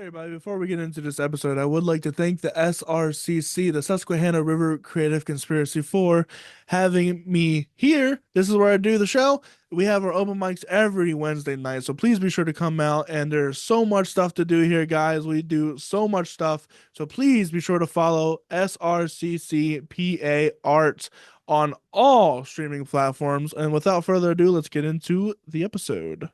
Everybody, before we get into this episode, I would like to thank the SRCC, the Susquehanna River Creative Conspiracy, for having me here. This is where I do the show. We have our open mics every Wednesday night, so please be sure to come out. And there's so much stuff to do here, guys. We do so much stuff. So please be sure to follow SRCCPA Arts on all streaming platforms. And without further ado, let's get into the episode.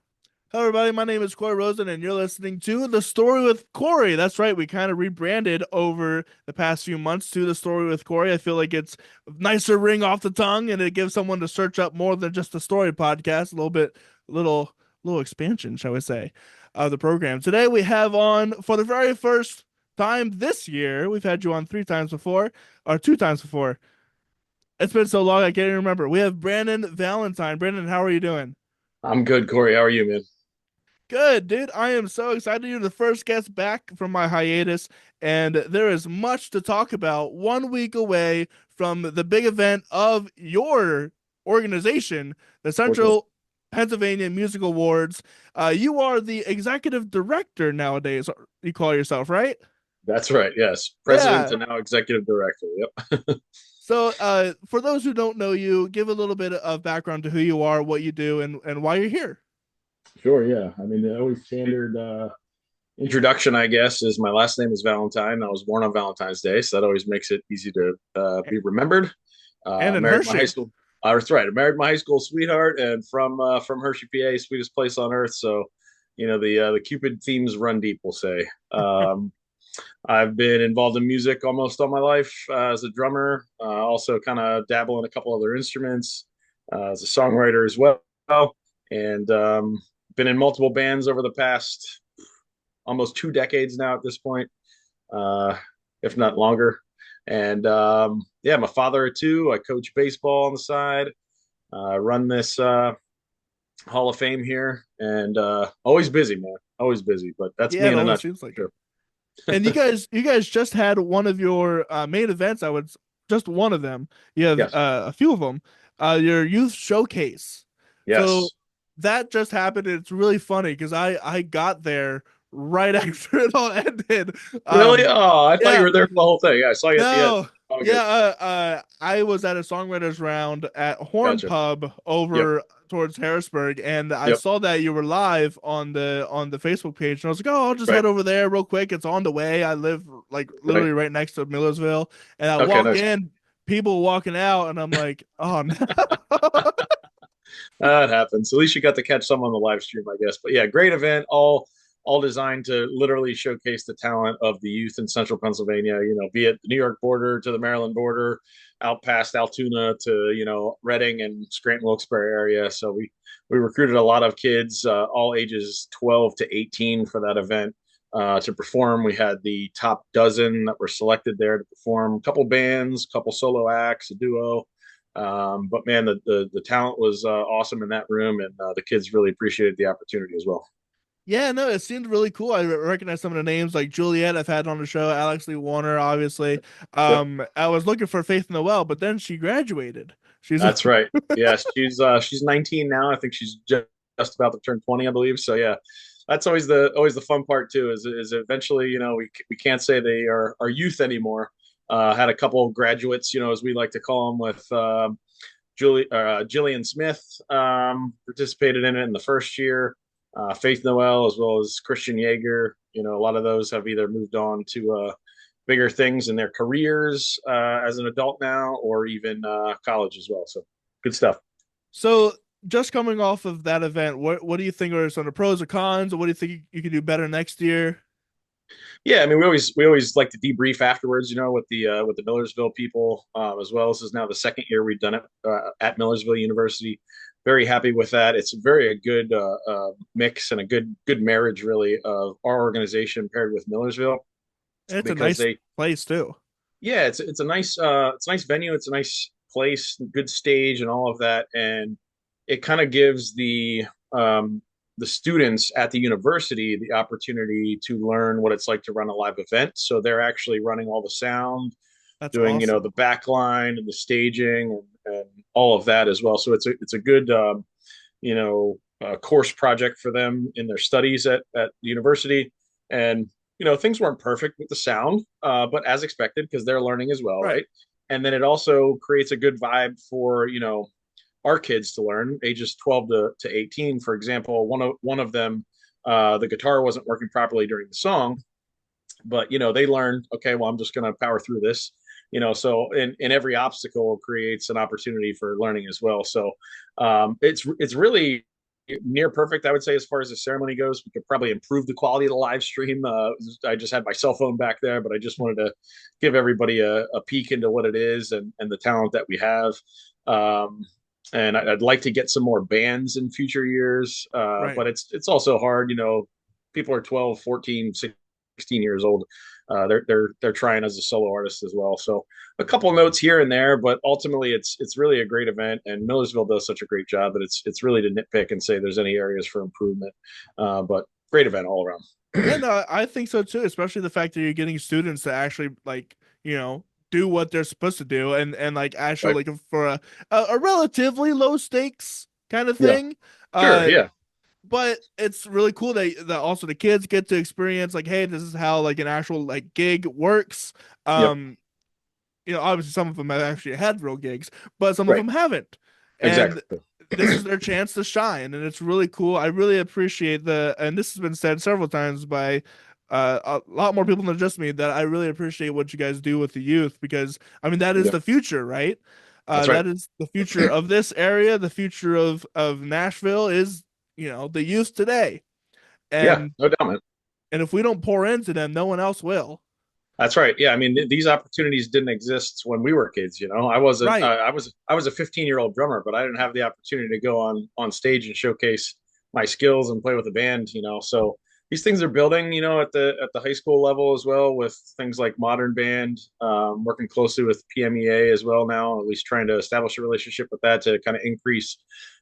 Hello, everybody. My name is Corey Rosen, and you're listening to The Story with Corey. That's right. We kind of rebranded over the past few months to The Story with Corey. I feel like it's nicer ring off the tongue, and it gives someone to search up more than just a story podcast. A little bit, little expansion, shall we say, of the program. Today we have on for the very first time this year. We've had you on 3 times before, or 2 times before. It's been so long I can't even remember. We have Brandon Valentine. Brandon, how are you doing? I'm good, Corey. How are you, man? Good, dude. I am so excited. You're the first guest back from my hiatus, and there is much to talk about. 1 week away from the big event of your organization, the Fortunate. Central Pennsylvania Music Awards. You are the executive director nowadays, you call yourself, right? That's right. Yes. President Yeah. and now executive director. Yep. So, for those who don't know you, give a little bit of background to who you are, what you do, and why you're here. Sure. Yeah. I mean, the always standard introduction, I guess, is my last name is Valentine. I was born on Valentine's Day, so that always makes it easy to be remembered. And in Married my high Hershey. school. That's right. I married my high school sweetheart, and from Hershey, PA, sweetest place on earth. So, the Cupid themes run deep. We'll say. I've been involved in music almost all my life as a drummer. Also, kind of dabble in a couple other instruments as a songwriter as well, and been in multiple bands over the past almost 2 decades now at this point, uh, if not longer. And yeah, I'm a father of two. I coach baseball on the side. I run this Hall of Fame here, and always busy, man. Always busy. But that's Yeah, me it in a always nutshell. seems like it. Sure. And you guys just had one of your main events. I would just one of them. You have Yes. a few of them. Your youth showcase. So Yes. that just happened. And it's really funny because I got there right after it all ended. Really? Oh, I thought you Yeah, were there for the whole thing. Yeah, I saw you at the end. no. Oh, good. Yeah, I was at a songwriters round at Horn Gotcha. Pub Yep. over towards Harrisburg, and I Yep. saw that you were live on the Facebook page, and I was like, oh, I'll just Right. head over there real quick. It's on the way. I live like Right. literally right next to Millersville, and I Okay. walk Nice. in, people walking out, and I'm like, oh no. That happens. At least you got to catch some on the live stream, I guess. But yeah, great event. All designed to literally showcase the talent of the youth in Central Pennsylvania. Be it the New York border to the Maryland border, out past Altoona to Reading and Scranton Wilkes-Barre area. So we recruited a lot of kids, all ages 12 to 18, for that event. To perform, we had the top dozen that were selected there to perform. A couple bands, a couple solo acts, a duo. But man, the talent was awesome in that room, and the kids really appreciated the opportunity as well. Yeah, no, it seemed really cool. I recognize some of the names like Juliet I've had on the show, Alex Lee Warner, obviously. Yep, I was looking for Faith in the Well, but then she graduated. She's that's right. Yes, she's 19 now. I think she's just about to turn 20, I believe. So yeah, that's always the fun part too. Is eventually we can't say they are youth anymore. Had a couple of graduates, as we like to call them, with Jillian Smith participated in it in the first year. Faith Noel, as well as Christian Yeager. A lot of those have either moved on to bigger things in their careers as an adult now, or even college as well. So good stuff. So, just coming off of that event, what do you think are some of the pros or cons, or what do you think you can do better next year? Yeah, I mean, we always like to debrief afterwards, with the Millersville people as well. This is now the second year we've done it at Millersville University. Very happy with that. It's very a good mix and a good marriage, really, of our organization paired with Millersville, And it's a because nice they place too. yeah, it's a nice venue, it's a nice place, good stage, and all of that, and it kind of gives the students at the university the opportunity to learn what it's like to run a live event. So they're actually running all the sound, That's doing awesome. the back line and the staging, and all of that as well. So it's a good course project for them in their studies at the university, and things weren't perfect with the sound, but as expected because they're learning as well, Right. right? And then it also creates a good vibe for our kids to learn, ages 12 to 18. For example, one of them, the guitar wasn't working properly during the song, but they learned, okay, well, I'm just going to power through this. So in every obstacle creates an opportunity for learning as well. So it's really near perfect, I would say, as far as the ceremony goes. We could probably improve the quality of the live stream. I just had my cell phone back there, but I just wanted to give everybody a peek into what it is and the talent that we have. um, and I'd like to get some more bands in future years, Right. but it's also hard. People are 12, 14, 16 years old. They're trying as a solo artist as well. So a couple notes here and there, but ultimately it's really a great event, and Millersville does such a great job that it's really to nitpick and say there's any areas for improvement. But great event all around. Yeah, no, I think so too, especially the fact that you're getting students to actually like, do what they're supposed to do and like Right. actually like for a relatively low stakes kind of Yeah. thing. Sure. Uh Yeah. but it's really cool that also the kids get to experience like, hey, this is how like an actual like gig works. Yep. Um, obviously some of them have actually had real gigs, but some of Right. them haven't. And Exactly. this is their chance to shine, and it's really cool. I really appreciate and this has been said several times by a lot more people than just me, that I really appreciate what you guys do with the youth, because I mean that is Yeah. the future, right? That's right. That is the future of this area. The future of Nashville is, the youth today, Yeah. and No doubt, man. if we don't pour into them, no one else will. That's right. Yeah, I mean, these opportunities didn't exist when we were kids. I wasn't. Right. I was a 15-year-old drummer, but I didn't have the opportunity to go on stage and showcase my skills and play with a band. So these things are building. At the high school level as well, with things like Modern Band, working closely with PMEA as well now. At least trying to establish a relationship with that to kind of increase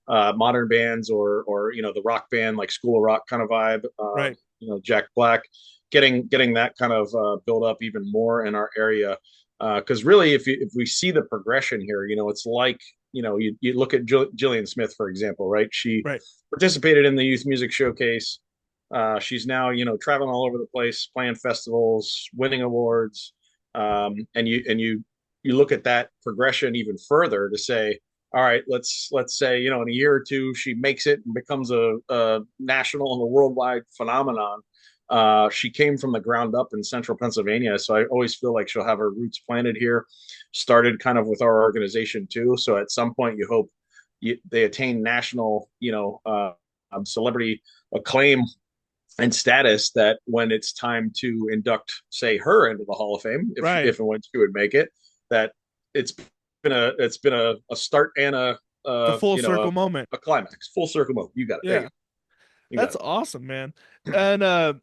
modern bands or the rock band like School of Rock kind of vibe. Right. Jack Black, getting that kind of build up even more in our area. Because really, if we see the progression here, it's like you look at Jillian Smith, for example, right? She Right. participated in the Youth Music Showcase. She's now traveling all over the place, playing festivals, winning awards, and you look at that progression even further to say, all right, let's say in a year or two she makes it and becomes a national and a worldwide phenomenon. She came from the ground up in central Pennsylvania, so I always feel like she'll have her roots planted here. Started kind of with our organization too, so at some point you hope they attain national, celebrity acclaim and status, that when it's time to induct, say, her into the Hall of Fame, Right. if and when she would make it, that it's been a start and a The uh, full you know circle a, moment. a climax, full circle moment. You got it. There you Yeah. go. You got That's it. awesome, man. And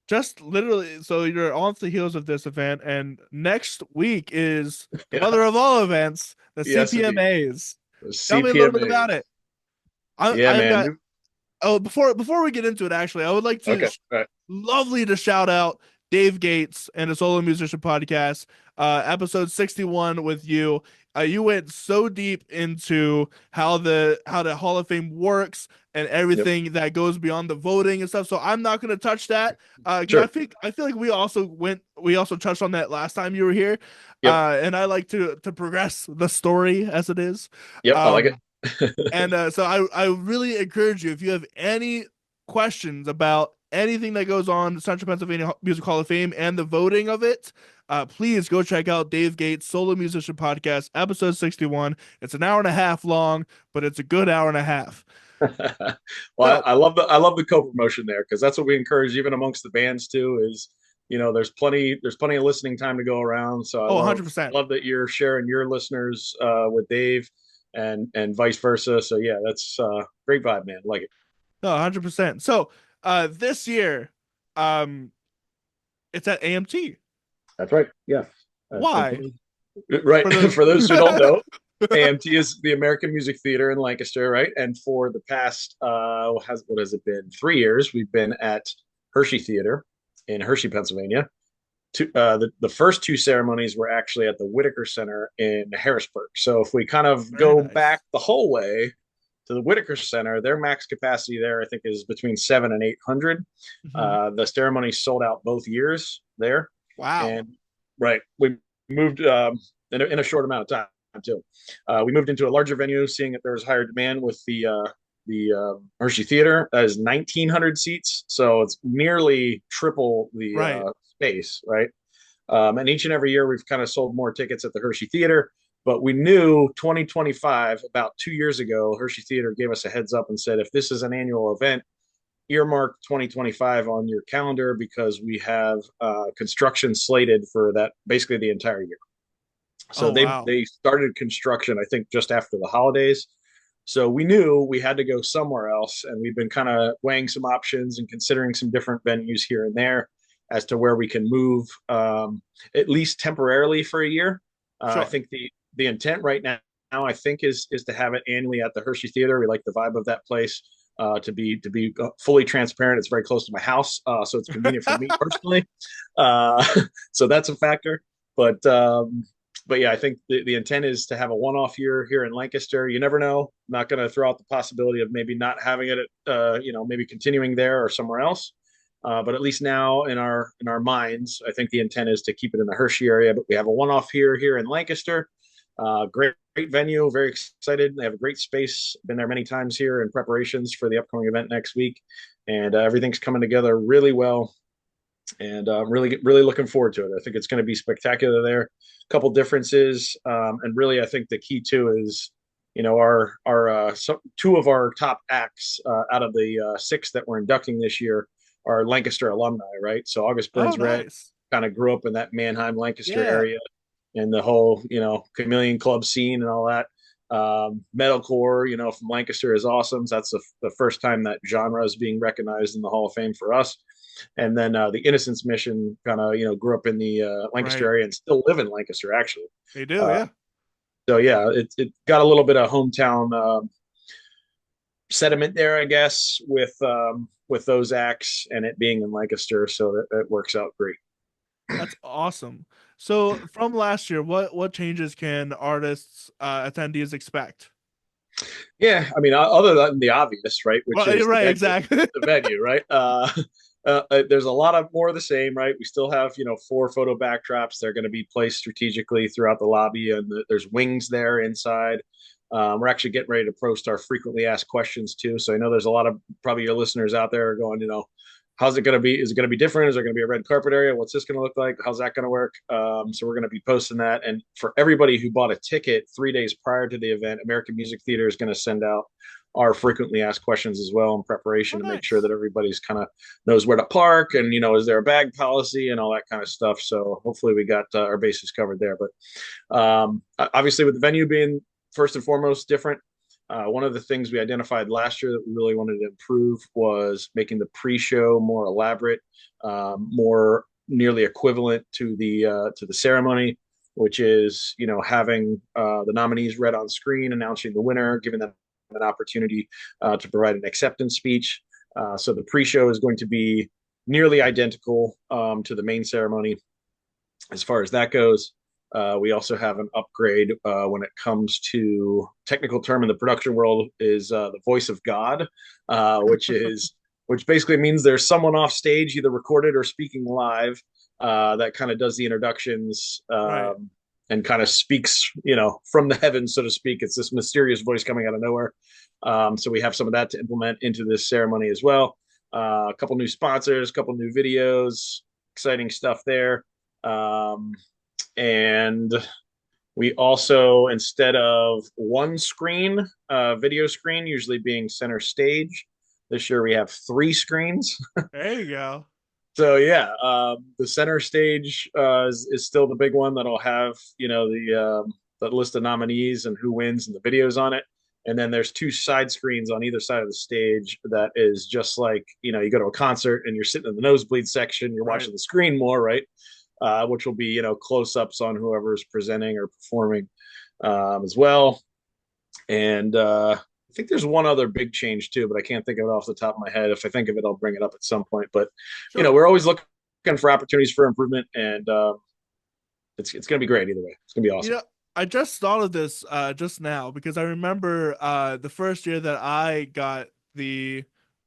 just literally, so you're on the heels of this event, and next week is the Yeah. mother of all events, the Yes, indeed. CPMAs. The Tell me a little bit about it. CPMAs. Yeah, I've man. got. Oh, before we get into it, actually, I would like to Okay. All right. lovely to shout out Dave Gates and a solo musician podcast, episode 61 with you. You went so deep into how the Hall of Fame works and Yep. everything that goes beyond the voting and stuff. So I'm not going to touch that, because Sure. I feel like we also touched on that last time you were here, Yep. and I like to progress the story as it is. Yep. I like Um, it. and so I really encourage you, if you have any questions about anything that goes on Central Pennsylvania Music Hall of Fame and the voting of it, please go check out Dave Gates' Solo Musician Podcast, episode 61. It's an hour and a half long, but it's a good hour and a half. Well, So, I love the co-promotion there, because that's what we encourage even amongst the bands too. Is there's plenty of listening time to go around. So I oh, love 100%. love that you're sharing your listeners with Dave, and vice versa. So yeah, that's great vibe, man. Like it. No, 100%. So, this year, um, it's at AMT. That's right. Yeah. Why? Right. For those. For those who don't know, AMT is the American Music Theater in Lancaster, right? And for the past, what has it been? 3 years, we've been at Hershey Theater in Hershey, Pennsylvania. The first two ceremonies were actually at the Whitaker Center in Harrisburg. So if we kind of Very go nice. back the whole way to the Whitaker Center. Their max capacity there, I think, is between 700 and 800. Hmm. The ceremony sold out both years there, Wow. and right, we moved in a short amount of time too. We moved into a larger venue, seeing that there was higher demand with the Hershey Theater. That is 1,900 seats, so it's nearly triple the Right. space, right? And each and every year, we've kind of sold more tickets at the Hershey Theater. But we knew 2025, about 2 years ago, Hershey Theater gave us a heads up and said, if this is an annual event, earmark 2025 on your calendar because we have construction slated for that basically the entire year. So Oh, they wow. they started construction, I think, just after the holidays. So we knew we had to go somewhere else, and we've been kind of weighing some options and considering some different venues here and there as to where we can move, at least temporarily for a year. I Sure. think the intent right now, I think, is to have it annually at the Hershey Theater. We like the vibe of that place. To be fully transparent, it's very close to my house, so it's convenient for me personally. Uh, so that's a factor. But but yeah, I think the intent is to have a one-off year here in Lancaster. You never know. I'm not going to throw out the possibility of maybe not having it at, maybe continuing there or somewhere else. But at least now in our minds, I think the intent is to keep it in the Hershey area. But we have a one-off here in Lancaster. Great venue. Very excited. They have a great space. Been there many times here in preparations for the upcoming event next week, and everything's coming together really well, and really looking forward to it. I think it's going to be spectacular there. A couple differences, and really, I think the key too is, our two of our top acts out of the six that we're inducting this year are Lancaster alumni, right? So August Oh, Burns Red nice. kind of grew up in that Manheim, Lancaster Yeah. area, and the whole Chameleon Club scene and all that. Metalcore, from Lancaster is awesome. So that's the first time that genre is being recognized in the Hall of Fame for us. And then the Innocence Mission kind of grew up in the Lancaster Right. area and still live in Lancaster actually. They do. Uh, Yeah. so yeah, it got a little bit of hometown sediment there, I guess, with those acts and it being in Lancaster, so that works out great. That's awesome. So from last year, what changes can artists, attendees expect? Yeah, I mean, other than the obvious, right, which Well, you're is right. Exactly. the venue, right? There's a lot of more of the same, right? We still have, four photo backdrops. They're going to be placed strategically throughout the lobby, and there's wings there inside. We're actually getting ready to post our frequently asked questions too. So I know there's a lot of probably your listeners out there going, how's it going to be? Is it going to be different? Is there going to be a red carpet area? What's this going to look like? How's that going to work? So we're going to be posting that. And for everybody who bought a ticket 3 days prior to the event, American Music Theater is going to send out our frequently asked questions as well in Oh, preparation to make sure nice. that everybody's kind of knows where to park and is there a bag policy and all that kind of stuff. So hopefully we got our bases covered there. But obviously with the venue being first and foremost different, one of the things we identified last year that we really wanted to improve was making the pre-show more elaborate, more nearly equivalent to the ceremony, which is having the nominees read on screen, announcing the winner, giving them an opportunity to provide an acceptance speech. So the pre-show is going to be nearly identical to the main ceremony as far as that goes. We also have an upgrade when it comes to technical term in the production world is the voice of God, which basically means there's someone off stage, either recorded or speaking live, that kind of does the introductions Right. and kind of speaks, from the heavens, so to speak. It's this mysterious voice coming out of nowhere. So we have some of that to implement into this ceremony as well. A couple new sponsors, a couple new videos, exciting stuff there. Um, and we also, instead of one screen, video screen, usually being center stage, this year we have three screens. There you go. So yeah, the center stage is still the big one that'll have the list of nominees and who wins and the videos on it. And then there's two side screens on either side of the stage that is just like you go to a concert and you're sitting in the nosebleed section, you're Right. watching the screen more, right? Which will be close ups on whoever's presenting or performing as well. And I think there's one other big change too, but I can't think of it off the top of my head. If I think of it, I'll bring it up at some point. But Sure. we're always looking for opportunities for improvement, and it's going to be great either way. It's going to be You awesome. know, I just thought of this just now because I remember the first year that I got the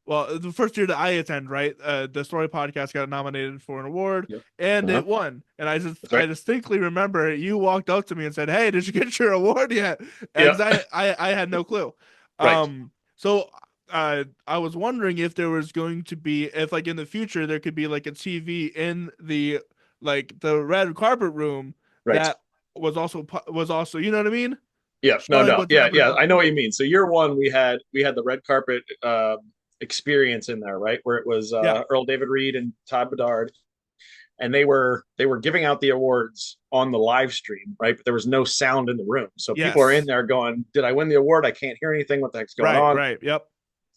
the first year that I attend, right? The story podcast got nominated for an award Yep. and Uh-huh. it won. And That's I right. distinctly remember you walked up to me and said, "Hey, did you get your award yet?" And Yeah. 'cause I had no clue. Right. So I was wondering if there was going to be if like in the future there could be like a TV in the like the red carpet room Right. that was also you know what I mean, Yeah. No, showing no. what's Yeah, happening yeah. on I know what you TV. mean. So year one, we had the red carpet experience in there, right? Where it was Yeah. Earl David Reed and Todd Bedard, and they were giving out the awards on the live stream, right? But there was no sound in the room, so people are in Yes. there going, "Did I win the award? I can't hear anything. What the heck's going Right. on?" Right. Yep.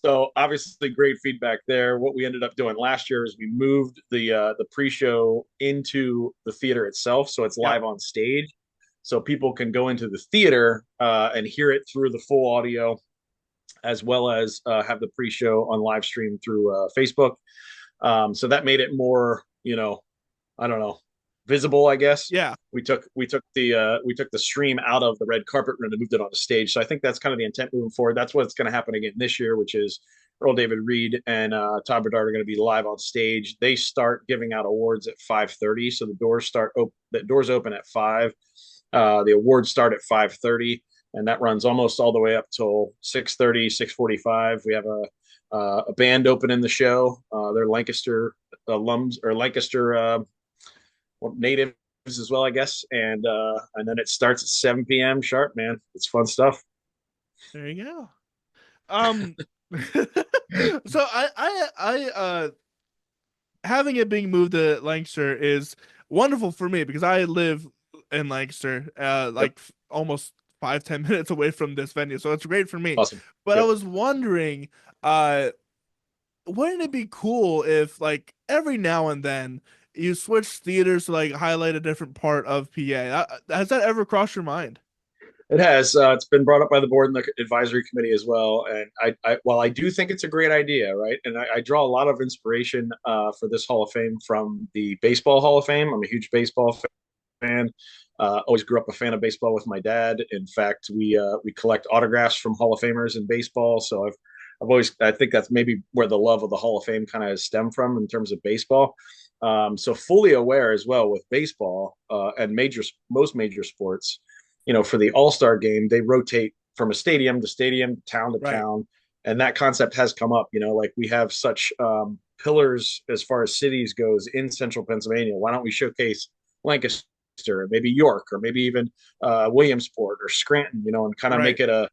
So obviously, great feedback there. What we ended up doing last year is we moved the pre-show into the theater itself, so it's Yep. live on stage, so people can go into the theater and hear it through the full audio, as well as have the pre-show on live stream through Facebook. So that made it more, I don't know, visible, I guess. Yeah. We took the stream out of the red carpet room and moved it on the stage. So I think that's kind of the intent moving forward. That's what's going to happen again this year, which is Earl David Reed and Todd Bernard are going to be live on stage. They start giving out awards at 5:30, so the doors open at 5. The awards start at 5:30, and that runs almost all the way up till 6:30, 6:45. We have a band opening the show. They're Lancaster alums or Lancaster natives as well, I guess. And then it starts at 7 p.m. sharp, man. It's fun stuff. There you go. Um. So having it being moved to Lancaster is wonderful for me because I live in Lancaster, Yep. almost 5-10 minutes away from this venue, so it's great for me. Awesome. But I Yep. was wondering, uh, wouldn't it be cool if like every now and then you switch theaters to like highlight a different part of PA? Has that ever crossed your mind? It has. It's been brought up by the board and the advisory committee as well. And while I do think it's a great idea, right? And I draw a lot of inspiration for this Hall of Fame from the Baseball Hall of Fame. I'm a huge baseball fan. Always grew up a fan of baseball with my dad. In fact, we collect autographs from Hall of Famers in baseball. So I think that's maybe where the love of the Hall of Fame kind of has stemmed from in terms of baseball. So fully aware as well with baseball and most major sports, for the All-Star game, they rotate from a stadium to stadium, town to Right. town, and that concept has come up. Like we have such pillars as far as cities goes in central Pennsylvania. Why don't we showcase Lancaster, maybe York, or maybe even Williamsport or Scranton, and kind of Right. make it a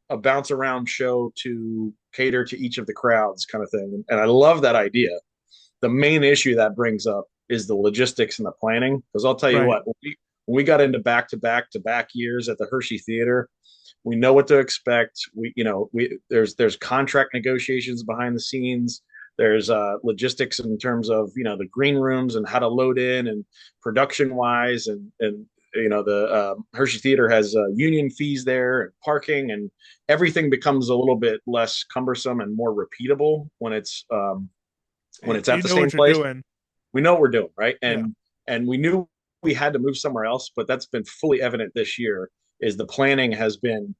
a bounce around show to cater to each of the crowds, kind of thing. And I love that idea. The main issue that brings up is the logistics and the planning. Because I'll tell you Right. what, when we got into back years at the Hershey Theater, we know what to expect. There's contract negotiations behind the scenes. There's logistics in terms of the green rooms and how to load in and production wise, and the Hershey Theater has union fees there and parking, and everything becomes a little bit less cumbersome and more repeatable when it's at You the know same what you're place. doing. We know what we're doing, right? Yeah. And we knew we had to move somewhere else, but that's been fully evident this year. Is the planning has been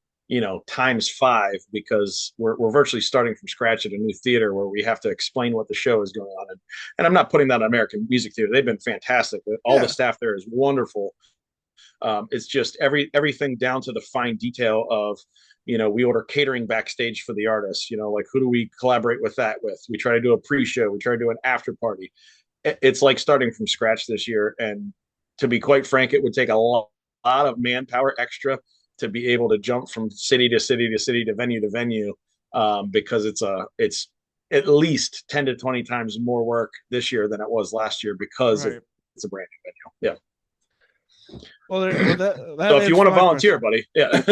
times five, because we're virtually starting from scratch at a new theater where we have to explain what the show is going on. And I'm not putting that on American Music Theater. They've been fantastic. All the Yeah. staff there is wonderful. It's just everything down to the fine detail of, we order catering backstage for the artists. Like who do we collaborate with that with? We try to do a pre-show. We try to do an after party. It's like starting from scratch this year. And to be quite frank, it would take a lot of manpower extra to be able to jump from city to city to city to venue, because it's at least 10 to 20 times more work this year than it was last year, because Right. it's a brand new venue. Well, that So if you answers want to my volunteer, question. buddy,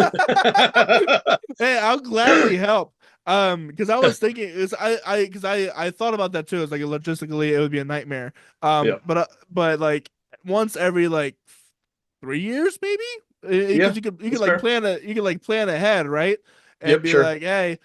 yeah. Hey, I'll gladly help. Because I was thinking, is because I thought about that too. It's like logistically, it would be a nightmare. Yeah. But like once every like 3 years, maybe, Yeah, because you could that's like fair. plan ahead, right? And Yep, be sure. like, hey,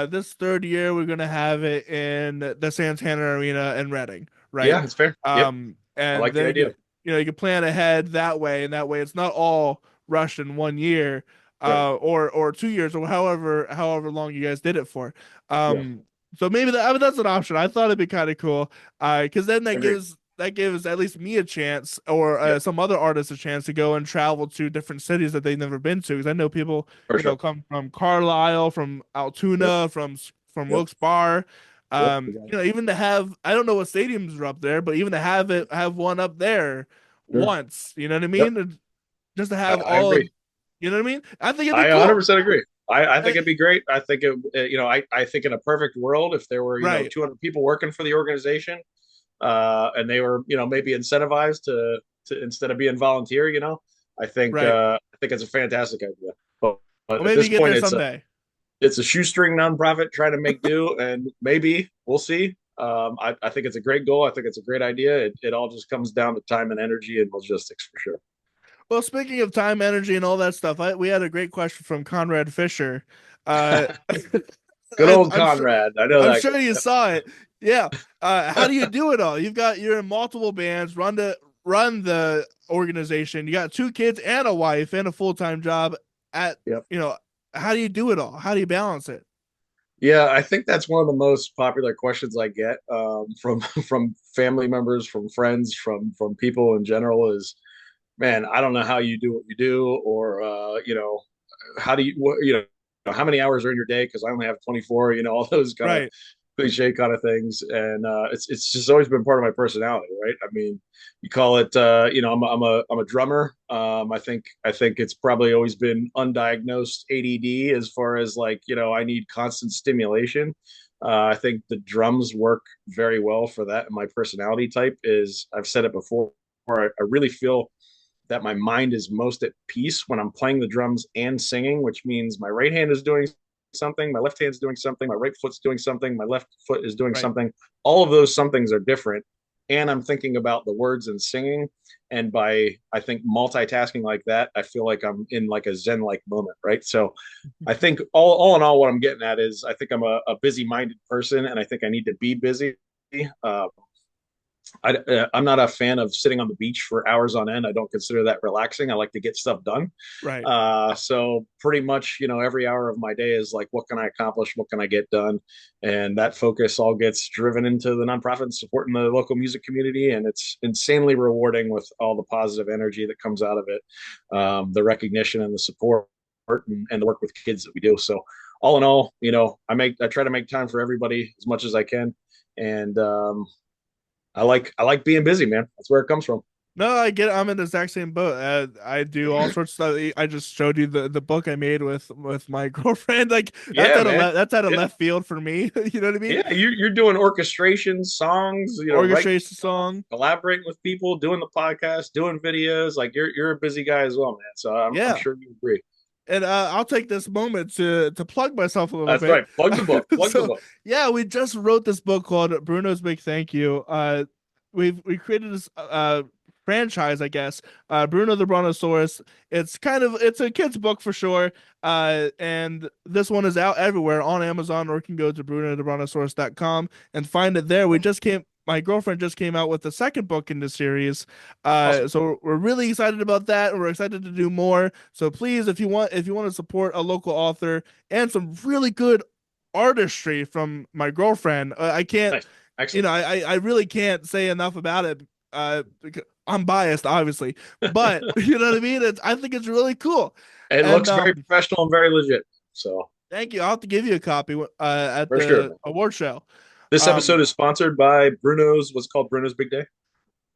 this third year we're gonna have it in the Santana Arena in Reading, right? Yeah, it's fair. Yep. I And like the then idea. you could plan ahead that way, and that way it's not all rushed in 1 year, Right. or 2 years, or however long you guys did it for. Yeah. So maybe that, I mean, that's an option. I thought it'd be kind of cool, because then Agreed. that gives at least me a chance, or Yep. some other artists a chance to go and travel to different cities that they've never been to. Because I know people, For sure. come from Carlisle, from Yep. Altoona, from Yep. Wilkes Barre. Yep. We got it. Even to have, I don't know what stadiums are up there, but even to have one up there Sure. once, you know what I Yep. mean? And just to I, have I all agree. of, you know what I mean? I think it'd be I cool. 100% agree. I think Uh, it'd be great. I think I think in a perfect world, if there were, right, 200 people working for the organization, and they were, maybe incentivized to instead of being volunteer, right. I think it's a fantastic idea. But Well, at maybe this you get point, there someday. it's a shoestring nonprofit trying to make do, and maybe we'll see. I think it's a great goal. I think it's a great idea. It all just comes down to time and energy and logistics for sure. Well, speaking of time, energy, and all that stuff, we had a great question from Conrad Fisher. Uh, Good I'm, old I'm sure Conrad. I know I'm that sure you saw it. Yeah. How do you guy. do it all? You're in multiple bands, run the organization. You got two kids and a wife and a full time job. At Yep. you know, how do you do it all? How do you balance it? Yeah, I think that's one of the most popular questions I get from from family members, from friends, from people in general. Is man, I don't know how you do what you do, or how do you how many hours are in your day? Because I only have 24. All those kind of Right. cliche kind of things, and it's just always been part of my personality, right? I mean, you call it, I'm a drummer. I think it's probably always been undiagnosed ADD as far as like I need constant stimulation. I think the drums work very well for that. And my personality type is, I've said it before, I really feel that my mind is most at peace when I'm playing the drums and singing, which means my right hand is doing something, my left hand's doing something, my right foot's doing something, my left foot is doing Right. something. All of those somethings are different. And I'm thinking about the words and singing. And by, I think, multitasking like that, I feel like I'm in like a Zen like moment, right? So I think all in all, what I'm getting at is I think I'm a busy minded person and I think I need to be busy. Uh, I'm not a fan of sitting on the beach for hours on end. I don't consider that relaxing. I like to get stuff done. Right. So pretty much, every hour of my day is like, what can I accomplish? What can I get done? And that focus all gets driven into the nonprofit and supporting the local music community. And it's insanely rewarding with all the positive energy that comes out of it, the recognition and the support and the work with kids that we do. So all in all, I try to make time for everybody as much as I can. And I like being busy, man. That's where it comes from. No, I get it. I'm in the exact same boat. I do all sorts of stuff. I just showed you the book I made with my girlfriend. Like Yeah, man. that's out of Yeah, left field for me. You know what I mean? yeah. You're doing orchestration, songs, writing Orchestration stuff, song. collaborating with people, doing the podcast, doing videos. Like you're a busy guy as well, man. So I'm Yeah. sure you agree. And I'll take this moment to plug myself a little That's bit. right. Plug the book. Plug the So book. yeah, we just wrote this book called Bruno's Big Thank You. We created this franchise, I guess. Bruno the Brontosaurus. It's a kid's book for sure. And this one is out everywhere on Amazon, or you can go to BrunoTheBrontosaurus.com and find it there. My girlfriend just came out with the second book in the series. Awesome. So we're really excited about that, and we're excited to do more. So please, if you want to support a local author and some really good artistry from my girlfriend, I can't, Nice. Excellent. I really can't say enough about it. I'm biased, obviously, but you know what I mean. I think it's really cool, It and looks very professional and very legit. So thank you. I'll have to give you a copy at for sure, the man. award show. This Um, episode is sponsored by Bruno's, what's called Bruno's Big Day.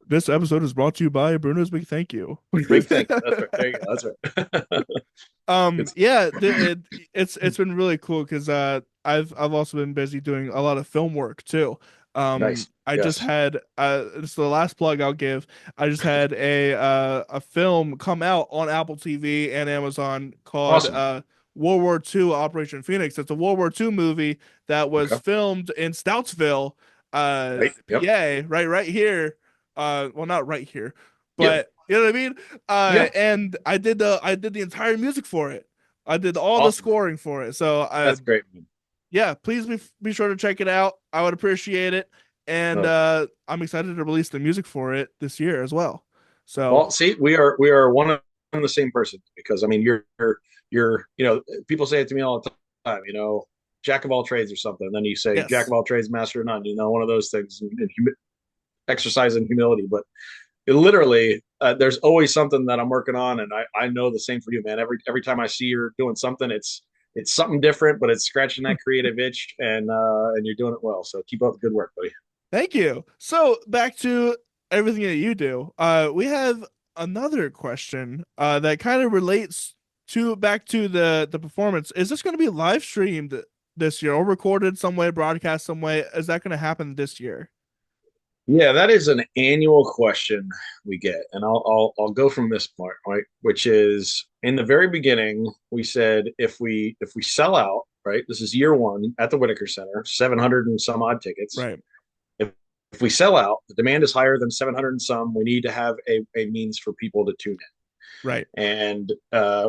this episode is brought to you by Bruno's Big Thank You. Big thank you. That's right. There you go. That's right. Good stuff. Yeah, it's been really cool because I've also been busy doing a lot of film work too. Nice. I just Yes. had this is the last plug I'll give. I just had a film come out on Apple TV and Amazon called Awesome. World War II Operation Phoenix. It's a World War II movie that was Okay. filmed in Stoutsville, Right. Yep. PA, right here. Well, not right here, Yep. but you know what I mean. Yep. And I did the entire music for it. I did all the Awesome. scoring for it. So That's great, man. yeah, please be sure to check it out. I would appreciate it. And No. I'm excited to release the music for it this year as well. So Well, see, we are one the same person because I mean people say it to me all the time, jack of all trades or something. And then you say jack of Yes. all trades, master of none, one of those things, exercise in humility. But it literally, there's always something that I'm working on, and I know the same for you, man. Every time I see you're doing something, it's something different, but it's scratching that creative itch, and you're doing it well. So keep up the good work, buddy. Thank you. So back to everything that you do. We have another question that kind of relates to back to the performance. Is this going to be live streamed this year or recorded some way, broadcast some way? Is that going to happen this year? Yeah, that is an annual question we get, and I'll go from this part, right? Which is in the very beginning, we said if we sell out, right? This is year one at the Whitaker Center, 700 and some odd tickets. Right. If if we sell out, the demand is higher than 700 and some. We need to have a means for people to tune Right. in, and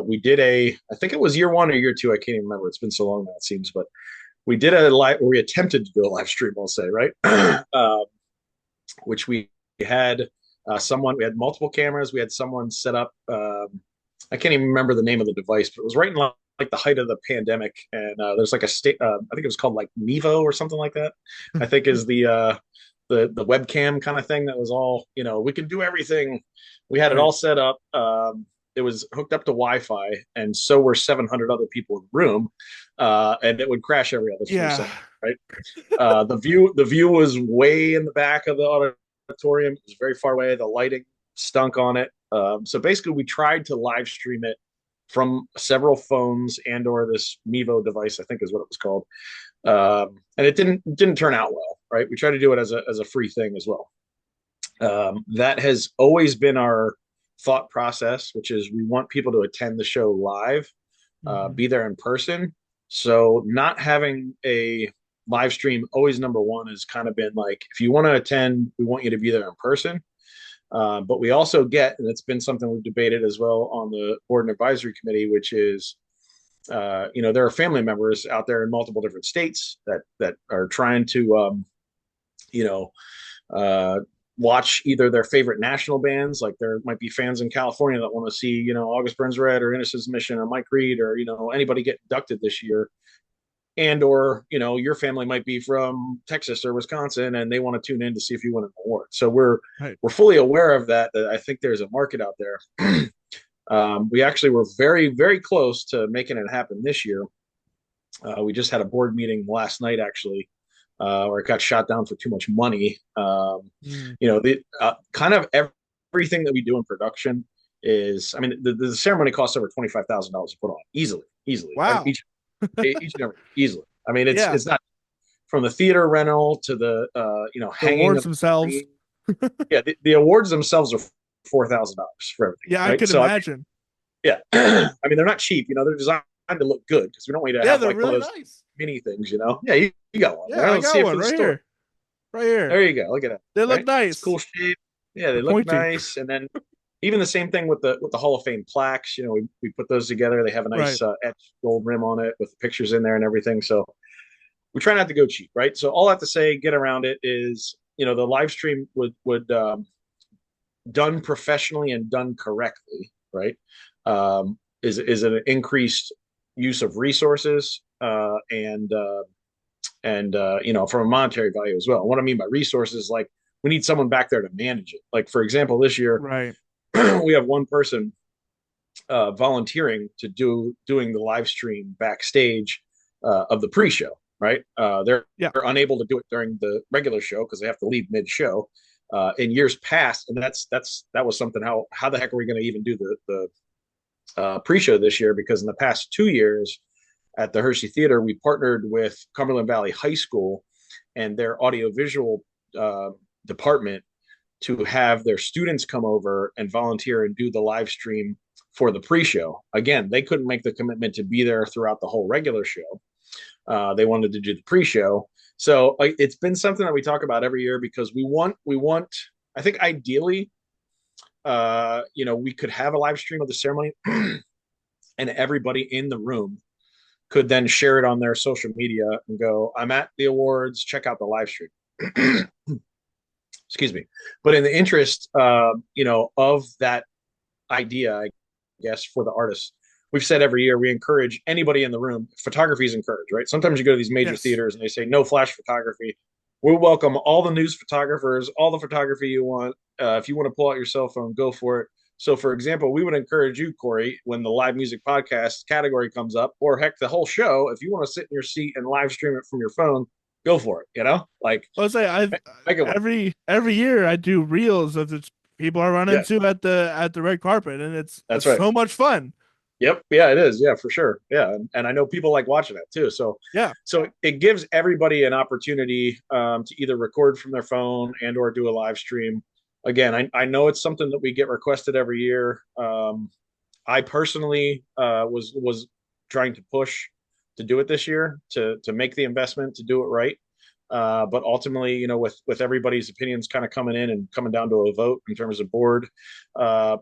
we did I think it was year one or year two. I can't even remember. It's been so long now it seems, but we did a live. We attempted to do a live stream. I'll say, right. Which we had we had multiple cameras. We had someone set up. I can't even remember the name of the device, but it was right in like the height of the pandemic. And there's like a state, I think it was called like Mevo or something like that. I think is the webcam kind of thing that was all, we can do everything. We had it Right. all set up. It was hooked up to Wi-Fi, and so were 700 other people in the room, and it would crash every other few Yeah. seconds. Right. The view was way in the back of the auditorium. It was very far away. The lighting stunk on it. So basically, we tried to live stream it from several phones and or this Mevo device, I think is what it was called. And it didn't turn out well. Right. We tried to do it as a free thing as well. That has always been our thought process, which is we want people to attend the show live, Mhm. be there in person. So not having a live stream always number one has kind of been like if you want to attend, we want you to be there in person. But we also get, and it's been something we've debated as well on the board and advisory committee, which is there are family members out there in multiple different states that are trying to you know uh, watch either their favorite national bands, like there might be fans in California that want to see, August Burns Red or Innocence Mission or Mike Reed or, anybody get inducted this year. And or, your family might be from Texas or Wisconsin and they want to tune in to see if you win an award. So we're Right. we're fully aware of that I think there's a market out there. We actually were very, very close to making it happen this year. We just had a board meeting last night, actually, where it got shot down for too much money. Mm. The kind of everything that we do in production is, I mean, the ceremony costs over $25,000 to put on easily, Wow. each and every easily. I mean, it's Yeah. it's not from the theater rental to the The hanging awards of the themselves. screen. Yeah, the awards themselves are $4,000 for everything, Yeah, I right? could So I imagine. mean, yeah, I mean they're not cheap. They're designed to look good because we don't want you to Yeah, have they're like one really of those nice. mini things. Yeah, you got one Yeah, there. I Let's got see it for one the right story. here. Right here. There you go. Look at that. They look Right? It's nice. cool shape. Yeah, they They're look pointy. nice. And then even the same thing with the Hall of Fame plaques. We put those together. They have a Right. nice etched gold rim on it with the pictures in there and everything. So we try not to go cheap, right? So all I have to say, get around it is, the live stream would done professionally and done correctly, right? Is an increased use of resources and from a monetary value as well. And what I mean by resources, like we need someone back there to manage it. Like for example, this year Right. we have one person volunteering to doing the live stream backstage of the pre-show. Right, Yeah. they're unable to do it during the regular show because they have to leave mid-show. In years past, and that was something. How the heck are we going to even do the pre-show this year? Because in the past 2 years at the Hershey Theater, we partnered with Cumberland Valley High School and their audiovisual department to have their students come over and volunteer and do the live stream for the pre-show. Again, they couldn't make the commitment to be there throughout the whole regular show. They wanted to do the pre-show. So it's been something that we talk about every year because we want. I think ideally, we could have a live stream of the ceremony, and everybody in the room could then share it on their social media and go, "I'm at the awards. Check out the live stream." Excuse me. But in the interest, of that idea, I guests for the artists. We've said every year we encourage anybody in the room. Photography is encouraged, right? Sometimes you go to these major Yes. theaters and they say no flash photography. We welcome all the news photographers, all the photography you want. If you want to pull out your cell phone, go for it. So, for example, we would encourage you, Corey, when the live music podcast category comes up, or heck, the whole show, if you want to sit in your seat and live stream it from your phone, go for it. Like, Let's say I've make it work. every year I do reels of the people I run Yes, into at the red carpet, and it's that's right. so much fun. Yep. Yeah, it is. Yeah, for sure. Yeah. And I know people like watching it too. Yeah, So it gives everybody an opportunity to either record from their phone and or do a live stream. Again, I know it's something that we get requested every year. I personally was trying to push to do it this year to make the investment to do it right. But ultimately, with everybody's opinions kind of coming in and coming down to a vote in terms of board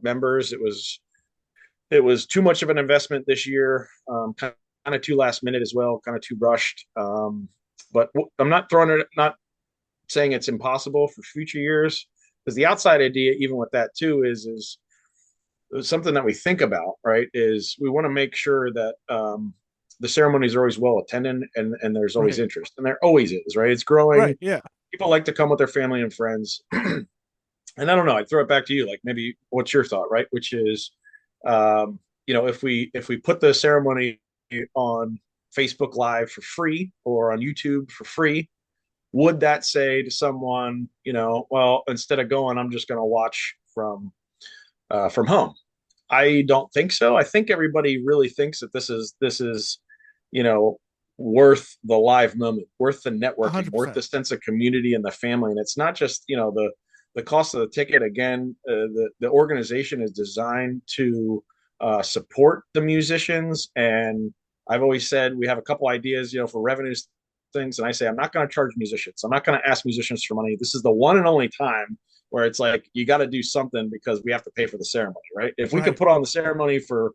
members, it was too much of an investment this year. Kind of too last minute as well, kind of too rushed. But I'm not throwing it, not saying it's impossible for future years, because the outside idea, even with that too, is something that we think about. Right? Is we want to make sure that the ceremonies are always well attended and there's always right, interest, and there always is. Right? It's growing. right, yeah. People like to come with their family and friends. And I don't know. I'd throw it back to you. Like maybe what's your thought, right? Which is if we put the ceremony on Facebook Live for free or on YouTube for free, would that say to someone, well, instead of going, I'm just going to watch from home? I don't think so. I think everybody really thinks that this is you know worth the live moment, worth the networking, worth 100%. the sense of community and the family. And it's not just the cost of the ticket. Again, the organization is designed to support the musicians. And I've always said we have a couple ideas, for revenues things. And I say I'm not going to charge musicians. I'm not going to ask musicians for money. This is the one and only time where it's like you got to do something because we have to pay for the ceremony, right? If we could Right, put on the ceremony for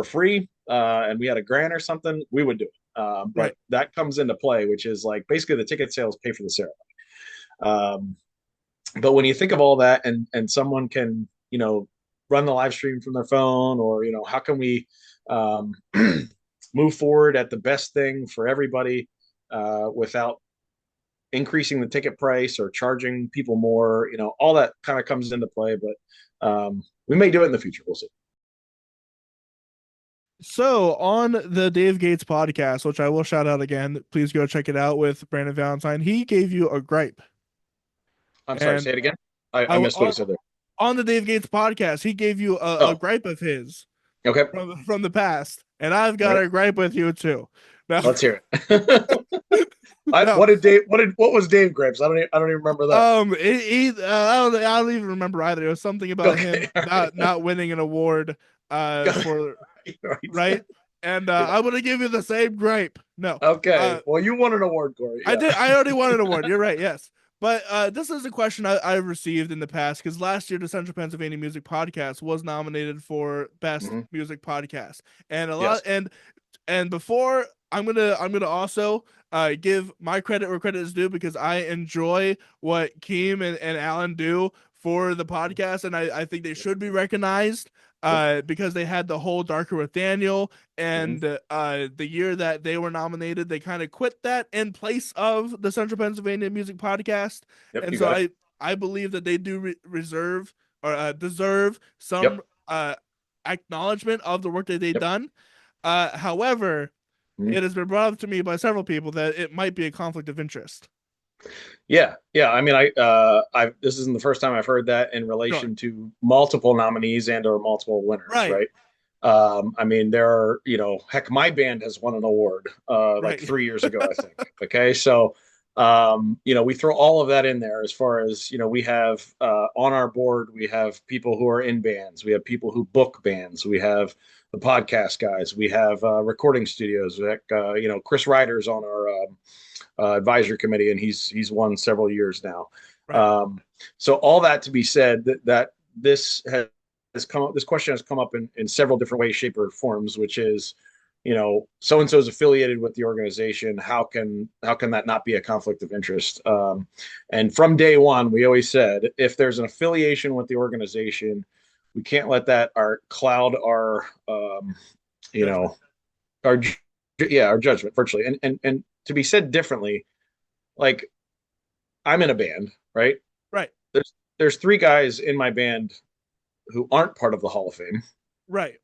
free and we had a grant or something, we would do it. But right. that comes into play, which is like basically the ticket sales pay for the ceremony. Um, but when you think of all that and someone can run the live stream from their phone, or how can we um, move forward at the best thing for everybody without increasing the ticket price or charging people more, all that kind of comes into play. But we may do it in the future. We'll see. So on the Dave Gates podcast, which I will shout out again, please go check it out with Brandon Valentine. He gave you a gripe, I'm sorry, and say it again. I I missed what he on, said there. on the Dave Gates podcast, he gave you a Oh, gripe of his okay. from the past, and I've All got right. a gripe with you too. Now, Let's hear it. now, What was Dave Grapes? I don't even remember that. I don't even remember either. It was something about Okay. him All right. not winning an award, Got it. for Right. right, and Yeah. I'm gonna give you the same gripe. No, Okay. uh, Well, you won an award, Corey. I Yeah. did. I already won an award. You're right. Yes. But this is a question I've received in the past because last year the Central Pennsylvania Music Podcast was nominated for Best Hmm. Music Podcast, and a lot Yes. and before I'm gonna also give my credit where credit is due because I enjoy what Keem and Alan do for the podcast, and I think they should be recognized Yep. because they had the whole Darker with Daniel, Hmm. and the year that they were nominated, they kind of quit that in place of the Central Pennsylvania Music Podcast, Yep. and You so got it. I believe that they do reserve or deserve some Yep. acknowledgement of the work that they've Yep. done. However, Mhm. it has been brought up to me by several people that it might be a conflict of interest. Yeah. Yeah. I mean, this isn't the first time I've heard that in Sure. relation to multiple nominees and or multiple winners, Right. right? I mean, there are, heck, my band has won an award like Right. 3 years ago, I think. Okay. So, we throw all of that in there as far as, we have on our board, we have people who are in bands, we have people who book bands, we have the podcast guys, we have recording studios. Like, Chris Ryder's on our advisory committee, and he's won several years now. Right. Um, so all that to be said, that this has come up, this question has come up in several different ways, shape, or forms, which is, so and so is affiliated with the organization. How can that not be a conflict of interest? And from day one, we always said if there's an affiliation with the organization, We can't let that our cloud our you Judgment. know our yeah, our judgment virtually. And to be said differently, like I'm in a band, right? Right. There's three guys in my band who aren't part of the Hall of Fame Right.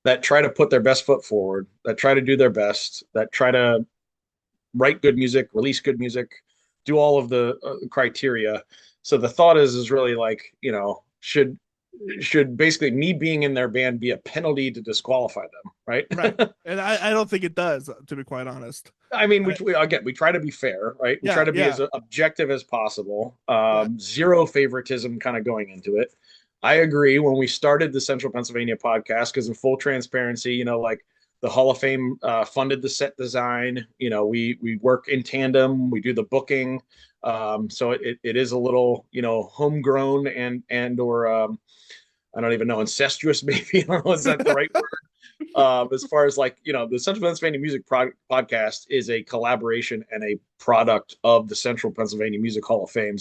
that try to put their best foot forward, that try to do their best, that try to write good music, release good music, do all of the criteria. So the thought is really like, should basically me being in their band be a penalty to disqualify them, right? Right. And I don't think it does, to be quite honest. I mean, I, we try to be fair, right? We try yeah. to be Yeah. as objective as possible. Yeah. Zero favoritism kind of going into it. I agree. When we started the Central Pennsylvania podcast, because in full transparency, like the Hall of Fame funded the set design. We work in tandem. We do the booking. So it is a little homegrown and or I don't even know, incestuous maybe. I don't know, is that the right word? As far as like the Central Pennsylvania Music Podcast is a collaboration and a product of the Central Pennsylvania Music Hall of Fame.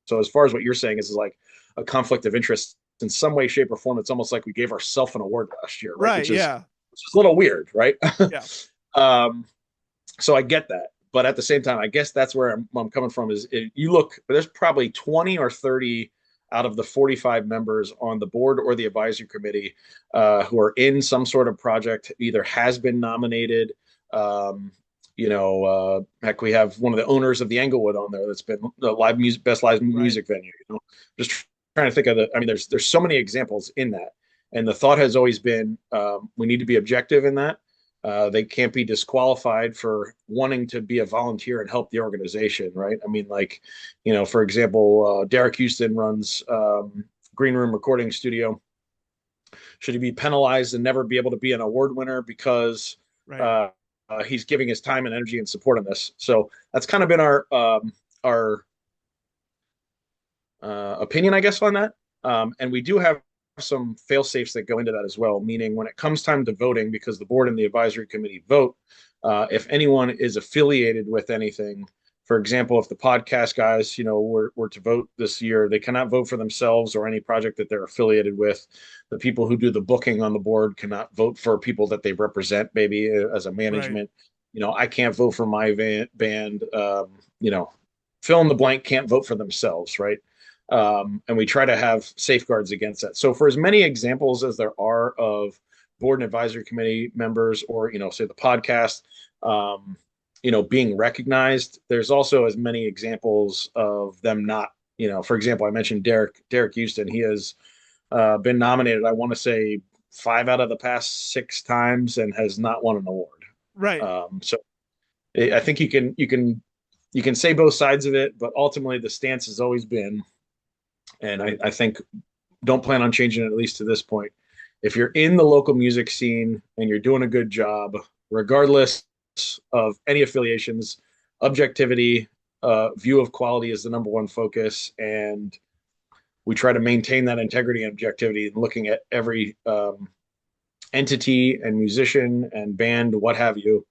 So as far as what you're saying is like a conflict of interest in some way, shape, or form, it's almost like we gave ourselves an award last year, right? Right. Yeah. Which is a little weird, right? Yeah. um, so I get that, but at the same time, I guess that's where I'm coming from. Is you look, there's probably 20 or 30 out of the 45 members on the board or the advisory committee who are in some sort of project, either has been nominated. Heck, we have one of the owners of the Englewood on there that's been the live music, best live Right. music venue. Just trying to think of I mean, there's so many examples in that, and the thought has always been we need to be objective in that. They can't be disqualified for wanting to be a volunteer and help the organization, right? I mean, like, for example, Derek Houston runs Green Room Recording Studio. Should he be penalized and never be able to be an award winner because Right. uh, he's giving his time and energy and support on this? So that's kind of been our opinion, I guess, on that. And we do have some fail safes that go into that as well, meaning when it comes time to voting, because the board and the advisory committee vote, if anyone is affiliated with anything, for example, if the podcast guys, were to vote this year, they cannot vote for themselves or any project that they're affiliated with. The people who do the booking on the board cannot vote for people that they represent, maybe as a Right. management. I can't vote for my band. Fill in the blank can't vote for themselves, right? And we try to have safeguards against that. So for as many examples as there are of board and advisory committee members, or say the podcast, being recognized, there's also as many examples of them not. For example, I mentioned Derek Houston. He has been nominated, I want to say, 5 out of the past 6 times and has not won an award. Right. So I think you can say both sides of it, but ultimately the stance has always been, and I think don't plan on changing it, at least to this point. If you're in the local music scene and you're doing a good job, regardless of any affiliations, objectivity, view of quality is the number one focus, and we try to maintain that integrity and objectivity, looking at every entity and musician and band, what have you,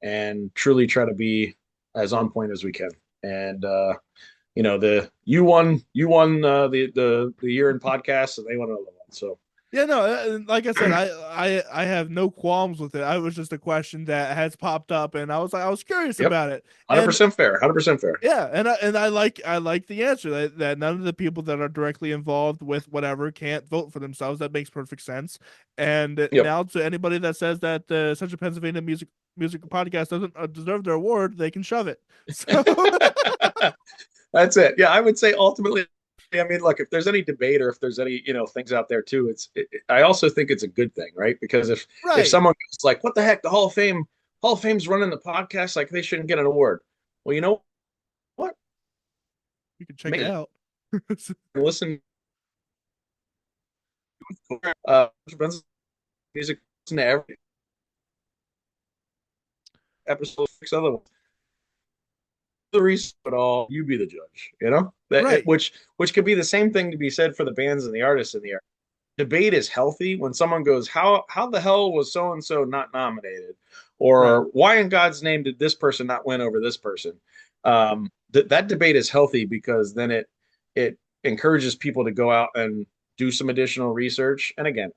and truly try to be as on point as we can. And the you won the year in podcasts, and they won another one. So Yeah, no, like I said, I have no qualms with it. I was just a question that has popped up, and I was curious yep, about it. And 100% fair, 100% fair. yeah, and I like the answer that none of the people that are directly involved with whatever can't vote for themselves. That makes perfect sense. And Yep. now to anybody that says that the Central Pennsylvania Music Podcast doesn't deserve their award, they can shove it. So That's it. Yeah, I would say ultimately, I mean, look, if there's any debate or if there's any, things out there too, I also think it's a good thing, right? Because if right, someone goes like, what the heck, the Hall of Fame's running the podcast, like they shouldn't get an award. Well, you know what? you can check it Maybe out. listen, music, listen to every episode, 6 other ones. The reason at all, you be the judge, Right, which could be the same thing to be said for the bands and the artists in the area. Debate is healthy when someone goes, how the hell was so and so not nominated, right, or why in God's name did this person not win over this person? That debate is healthy because then it encourages people to go out and do some additional research. And again,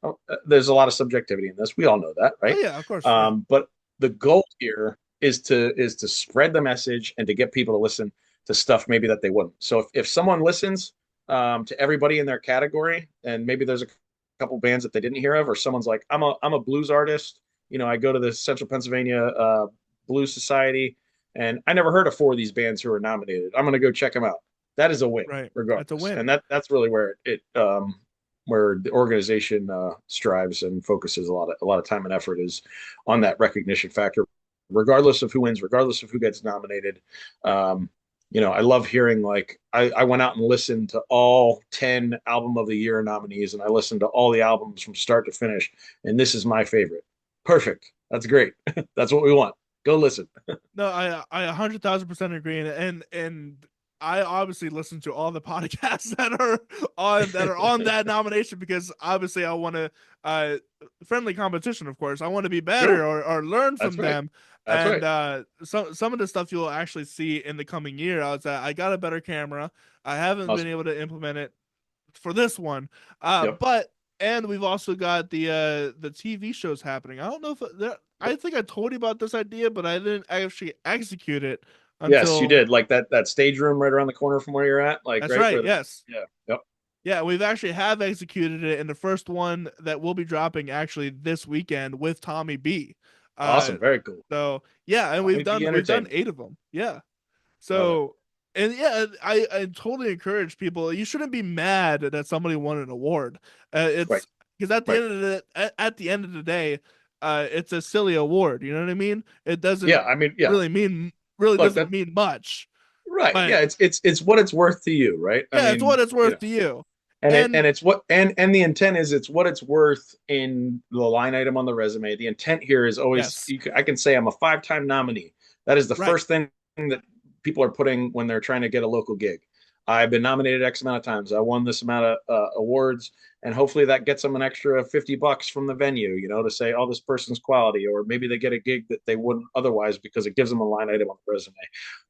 there's a lot of subjectivity in this. We all know that, Oh right? yeah, of course. Yeah. But the goal here is to spread the message and to get people to listen to stuff maybe that they wouldn't. So if someone listens to everybody in their category, and maybe there's a couple bands that they didn't hear of, or someone's like, I'm a blues artist. I go to the Central Pennsylvania Blues Society, and I never heard of four of these bands who are nominated. I'm going to go check them out. That is a win, Right. That's a regardless, win. and that's really where the organization strives and focuses a lot of time and effort is on that recognition factor, regardless of who wins, regardless of who gets nominated. Um, I love hearing, like, I went out and listened to all 10 album of the year nominees, and I listened to all the albums from start to finish, and this is my favorite. Perfect. That's great. That's what we want. Go listen. No, I 100,000% agree, and I obviously listen to all the podcasts that are on that nomination because obviously I want to uh friendly competition, of course. I want to be better Sure. or learn That's from right. them. That's And right. some of the stuff you'll actually see in the coming year. I got a better camera. I haven't been Awesome. able to implement it for this one. Yep. But and we've also got the TV shows happening. I don't know if I think I told you about this idea, but I didn't actually execute it Yes, you until. did. Like that stage room right around the corner from where you're at, like That's right right. where the Yes. yeah. Yep. Yeah, we've actually have executed it in the first one that will be dropping actually this weekend with Tommy B. Uh Awesome. Very cool. so yeah, and we've Tommy done B we've done Entertainment. 8 of them. Yeah. Love it. So, and yeah, I totally encourage people. You shouldn't be mad that somebody won an award. Right. It's because at the Right. end of at the end of the day, it's a silly award. You know what I mean? It Yeah. doesn't I mean, yeah. really Look, doesn't that mean much. right. But Yeah. It's what it's worth to you, right? I yeah, it's what mean, it's worth to you. and And it's what and the intent is it's what it's worth in the line item on the resume. The intent here is always yes, I can say I'm a 5-time nominee. That is the right. first thing that people are putting when they're trying to get a local gig. I've been nominated X amount of times. I won this amount of awards, and hopefully that gets them an extra $50 from the venue, to say, oh, this person's quality, or maybe they get a gig that they wouldn't otherwise because it gives them a line item on the resume.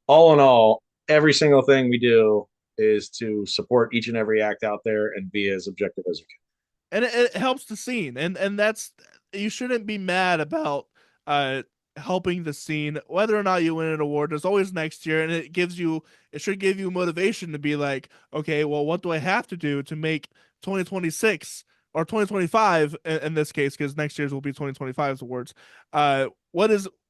All in all, every single thing we do is to support each and every act out there and be as objective as we And it helps the scene, and that's you shouldn't be mad about uh helping the scene whether or not you win an award. There's always next year, and it should give you motivation to be like, okay, well, what do I have to do to make 2026 or 2025 in this case, because next year's will be 2025's awards.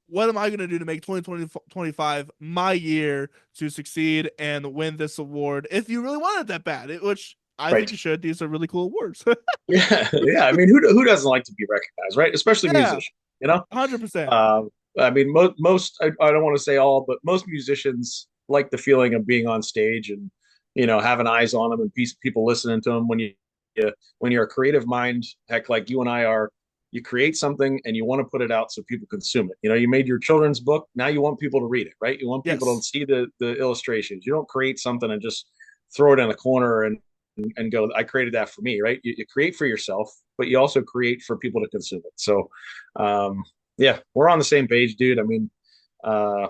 What am I going to do to make 2025 my year to succeed and win this award if you really want it that bad, which I can. think Right. you should. These are really cool awards. Yeah. Yeah. I mean, who doesn't like to be recognized, right? Especially Yeah, musicians, you know? 100%. Uh, I mean, most, I don't want to say all, but most musicians like the feeling of being on stage and, having eyes on them and people listening to them when you're a creative mind, heck, like you and I are, you create something and you want to put it out so people consume it. You made your children's book. Now you want people to read it, right? You want people to Yes. see the illustrations. You don't create something and just throw it in a corner and go, I created that for me, right? You create for yourself, but you also create for people to consume it. So, yeah, we're on the same page, dude. I mean, uh,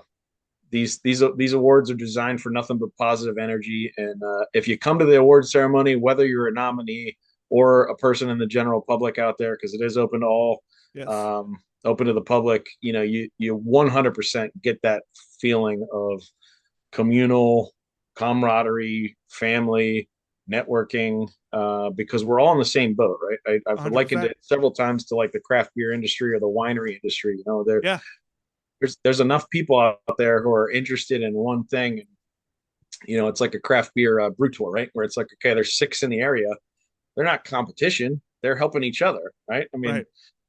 these awards are designed for nothing but positive energy. And if you come to the award ceremony, whether you're a nominee or a person in the general public out there, because it is open to all, Yes. um, open to the public, you 100% get that feeling of communal camaraderie, family, networking, because we're all in the same boat, right? I've likened 100%. it several times to like the craft beer industry or the winery industry. Yeah. There's enough people out there who are interested in one thing. It's like a craft beer brew tour, right? Where it's like, okay, there's 6 in the area. They're not competition. They're helping each other, right? I mean, Right.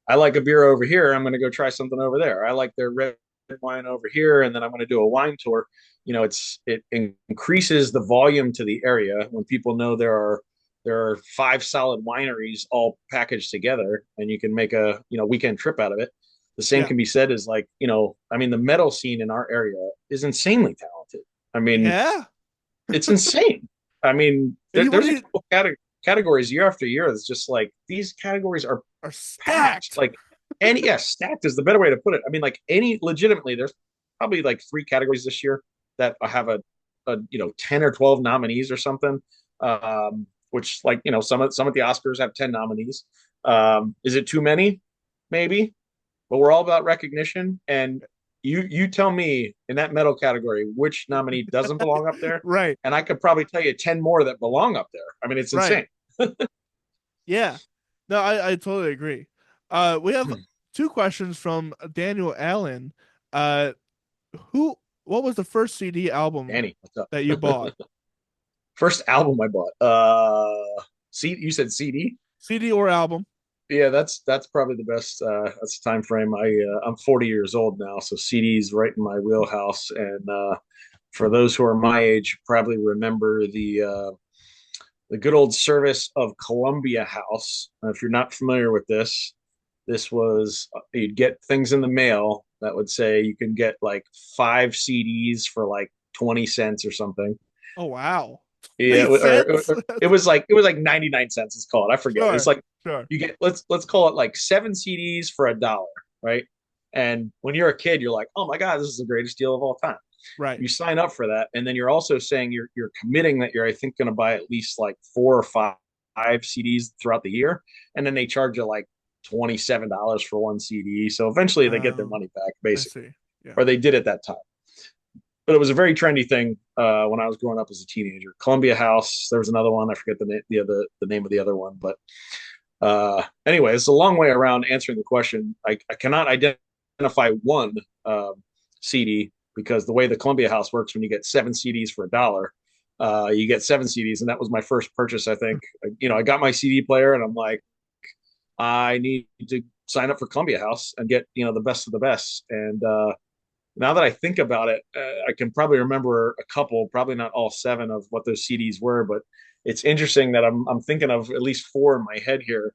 I like a beer over here. I'm going to go try something over there. I like their red wine over here, and then I'm going to do a wine tour. It increases the volume to the area when people know there are 5 solid wineries all packaged together, and you can make a weekend trip out of it. The same Yeah. can be said as, like, I mean, the metal scene in our area is insanely talented. I mean, Yeah. it's insane. I mean, What there's do a you couple categories year after year. It's just like these categories are are packed. stacked. Like, and yeah, stacked is the better way to put it. I mean, like, legitimately, there's probably like 3 categories this year that have a 10 or 12 nominees or something. which like some of the Oscars have 10 nominees. Is it too many? Maybe, but we're all about recognition. And you tell me in that metal category which nominee doesn't belong up there, Right, and I could probably tell you 10 more that belong up there. I mean, it's right. insane. Yeah. No, I totally agree. We have two questions from Daniel Allen. Uh, who, what was the first CD album Danny, what's up? that you bought? First album I bought. C you said CD? CD or album? Yeah, that's probably the best. That's the time frame. I'm 40 years old now, so CDs right in my wheelhouse. And for those who are my age, probably remember the good old service of Columbia House. If you're not familiar with this, this was you'd get things in the mail that would say you can get like 5 CDs for like 20 cents or something. Oh wow. Yeah, Makes sense. it was like 99 cents it's called. I forget. It's Sure, like sure. you get let's call it like 7 CDs for $1, right? And when you're a kid, you're like, oh my God, this is the greatest deal of all time. Right. You sign up for that, and then you're also saying you're committing that you're, I think, going to buy at least like 4 or 5 CDs throughout the year, and then they charge you like $27 for 1 CD. So eventually they get their Um, money back, I basically, see. Yeah. or they did at that time. But it was a very trendy thing when I was growing up as a teenager. Columbia House. There was another one. I forget the name of the other one, but anyway, it's a long way around answering the question. I cannot identify one CD because the way the Columbia House works, when you get 7 CDs for $1, you get 7 CDs, and that was my first purchase. I think I got my CD player, and I'm like, I need to sign up for Columbia House and get the best of the best. And now that I think about it, I can probably remember a couple, probably not all 7 of what those CDs were, but it's interesting that I'm thinking of at least 4 in my head here.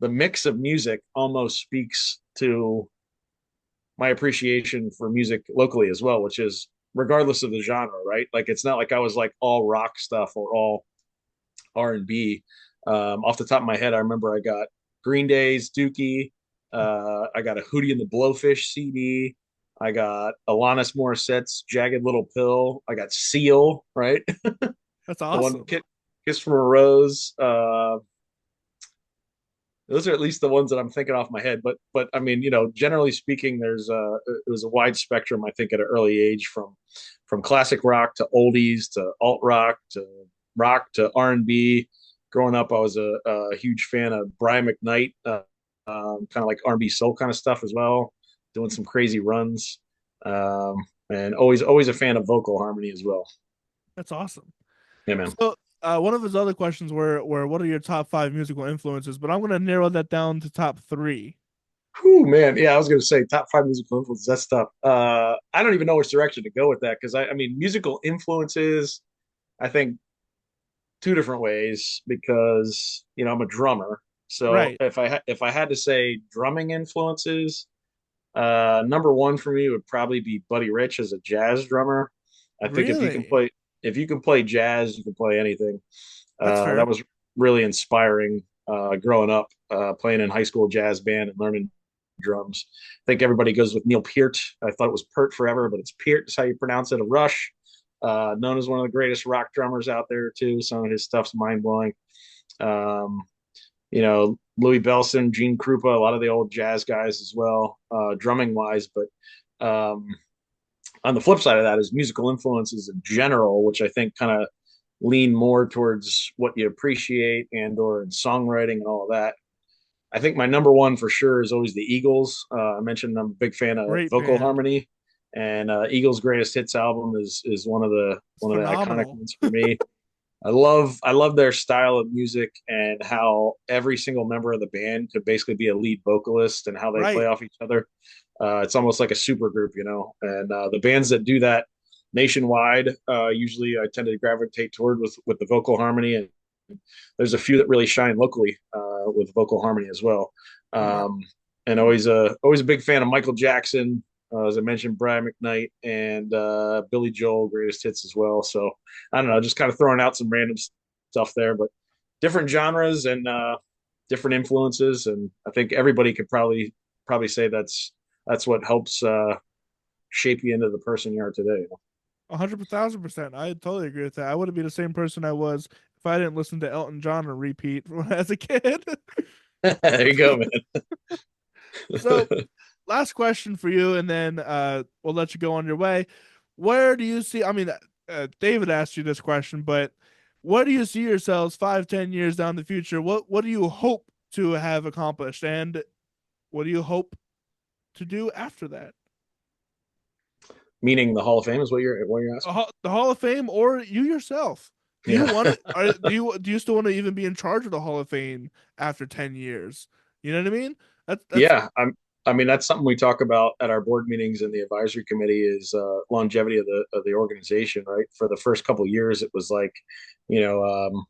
The mix of music almost speaks to my appreciation for music locally as well, which is regardless of the genre, right? Like it's not like I was like all rock stuff or all R&B. Off the top of my head, I remember I got Green Day's Dookie. I got a Hootie and the Blowfish CD. I got Alanis Morissette's Jagged Little Pill. I got Seal, right? That's The one awesome. Kiss from a Rose. Those are at least the ones that I'm thinking off my head. But I mean, generally speaking, it was a wide spectrum. I think at an early age, from classic rock to oldies to alt rock to R&B. Growing up, I was a huge fan of Brian McKnight, kind of like R&B soul kind of stuff as well, doing some crazy runs, and always a fan of vocal harmony as well. That's awesome. Yeah, man. So, one of his other questions were what are your top five musical influences? But I'm gonna narrow that down to top three. Whew, man. Yeah, I was going to say top 5 musical influences. That's tough. I don't even know which direction to go with that because I mean, musical influences, I think 2 different ways because I'm a drummer. So Right. if I had to say drumming influences, number one for me would probably be Buddy Rich as a jazz drummer. I think Really? if you can play jazz, you can play anything. That's That fair. was really inspiring growing up, playing in high school jazz band and learning drums. I think everybody goes with Neil Peart. I thought it was Pert forever, but it's Peart is how you pronounce it. A Rush, known as one of the greatest rock drummers out there too. Some of his stuff's mind blowing. Um, Louis Bellson, Gene Krupa, a lot of the old jazz guys as well, drumming wise. But on the flip side of that is musical influences in general, which I think kind of lean more towards what you appreciate and or in songwriting and all of that. I think my number one for sure is always the Eagles. I mentioned I'm a big fan of Great vocal band. harmony, and Eagles' greatest hits album is It's one of the iconic phenomenal. ones for me. I love their style of music and how every single member of the band could basically be a lead vocalist and how they play Right. off each other. It's almost like a super group, And the bands that do that nationwide, usually I tend to gravitate toward with the vocal harmony, and there's a few that really shine locally with vocal harmony as well. Wow. Um, and always a big fan of Michael Jackson, as I mentioned, Brian McKnight and Billy Joel, greatest hits as well. So I don't know, just kind of throwing out some random stuff there, but different genres and different influences, and I think everybody could probably say that's what helps shape you into the person you are today. 100,000%. I totally agree with that. I wouldn't be the same person I was if I didn't listen to Elton John on repeat when I was a kid. There you go, So, man. last question for you, and then we'll let you go on your way. Where do you see? I mean, David asked you this question, but where do you see yourselves 5, 10 years down the future? What do you hope to have accomplished, and what do you hope to do after that? Meaning the Hall of Fame is what you're asking? The Hall of Fame, or you yourself? Do you Yeah. want to? Do you still want to even be in charge of the Hall of Fame after 10 years? You know what I mean? That's Yeah, I mean, that's something we talk about at our board meetings and the advisory committee is longevity of the organization. Right, for the first couple of years, it was like, you know,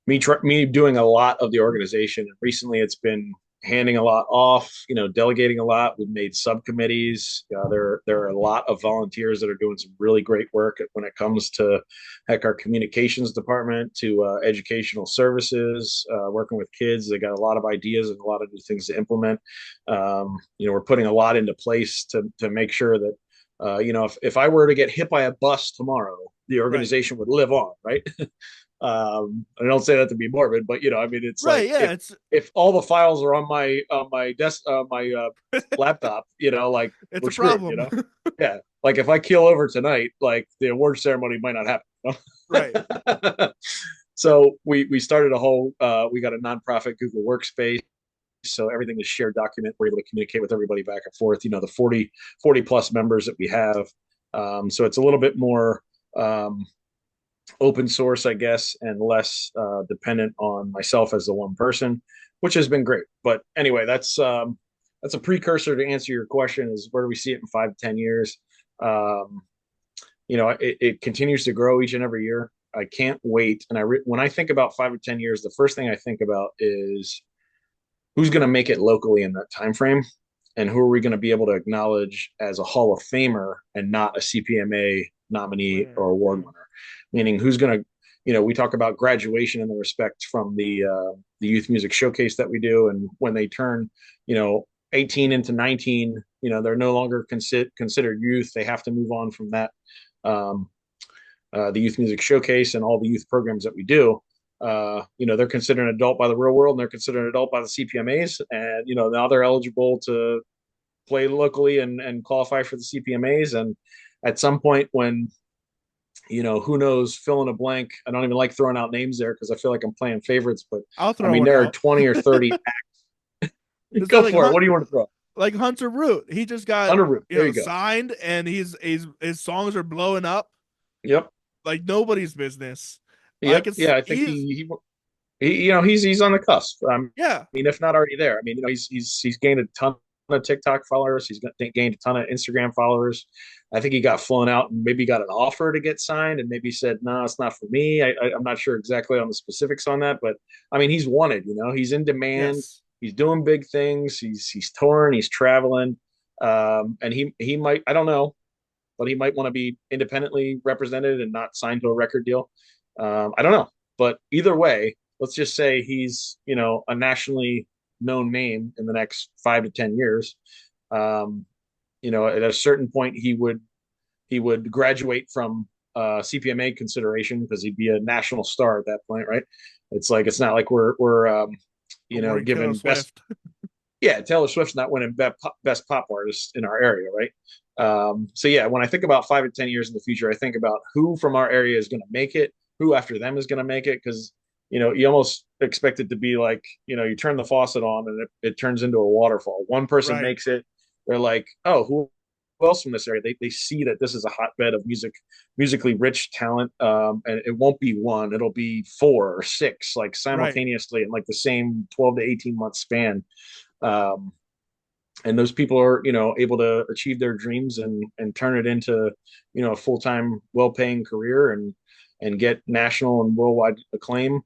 me doing a lot of the organization. And recently, it's been handing a lot off. Delegating a lot. We've made subcommittees. There are a lot of volunteers that are doing some really great work when it comes to heck our communications department to educational services, working with kids. They got a lot of ideas and a lot of new things to implement. We're putting a lot into place to make sure that if I were to get hit by a bus tomorrow, the right. organization would live on, right? I don't say that to be morbid, but I mean, it's Right. like Yeah. It's if all the files are on my desk, my laptop, like it's we're a screwed. problem. Yeah, like if I keel over tonight, like the award ceremony might not Right. happen. So we started a whole we got a nonprofit Google Workspace. So everything is shared document. We're able to communicate with everybody back and forth. The 40 plus members that we have. So it's a little bit more open source, I guess, and less dependent on myself as the one person, which has been great. But anyway, that's a precursor to answer your question: is where do we see it in 5 to 10 years? Um, it continues to grow each and every year. I can't wait, and when I think about 5 or 10 years, the first thing I think about is who's going to make it locally in that time frame, and who are we going to be able to acknowledge as a Hall of Famer and not a CPMA nominee or Winner. award Yeah. winner? Meaning, who's going to, we talk about graduation and the respect from the youth music showcase that we do, and when they turn, 18 into 19, they're no longer considered youth. They have to move on from that. Um, the youth music showcase and all the youth programs that we do, they're considered an adult by the real world, and they're considered an adult by the CPMAs. And, now they're eligible to play locally and qualify for the CPMAs. And at some point when, who knows, fill in a blank. I don't even like throwing out names there because I feel like I'm playing favorites, but I'll I throw mean, one there are out. 20 or 30. Is that Go for it. What do you want to throw? like Hunter Root? He just got Under roof. There you go. signed, and he's his songs are blowing up Yep. like nobody's business. Like Yep. it's Yeah. I think he's he's on the cusp. yeah. I mean, if not already there. I mean, he's gained a ton of TikTok followers. He's gained a ton of Instagram followers. I think he got flown out and maybe got an offer to get signed, and maybe said, "No, it's not for me." I'm not sure exactly on the specifics on that, but I mean, he's wanted. He's in demand. Yes. He's doing big things. He's touring. He's traveling, and he might. I don't know, but he might want to be independently represented and not signed to a record deal. I don't know, but either way, let's just say he's a nationally known name in the next 5 to 10 years. Um, at a certain point, he would graduate from CPMA consideration because he'd be a national star at that point, right? It's not like we're Awarding Taylor given best. Swift. Yeah, Taylor Swift's not winning best pop artist in our area, right? So yeah, when I think about 5 to 10 years in the future, I think about who from our area is going to make it, who after them is going to make it, because you almost expect it to be like you turn the faucet on and it turns into a waterfall. One person Right. makes it, they're like, oh, who else from this area? They see that this is a hotbed of musically rich talent, and it won't be one, it'll be four or six, like Right. simultaneously in like the same 12 to 18 month span. Um, and those people are able to achieve their dreams and turn it into a full-time well-paying career and get national and worldwide acclaim.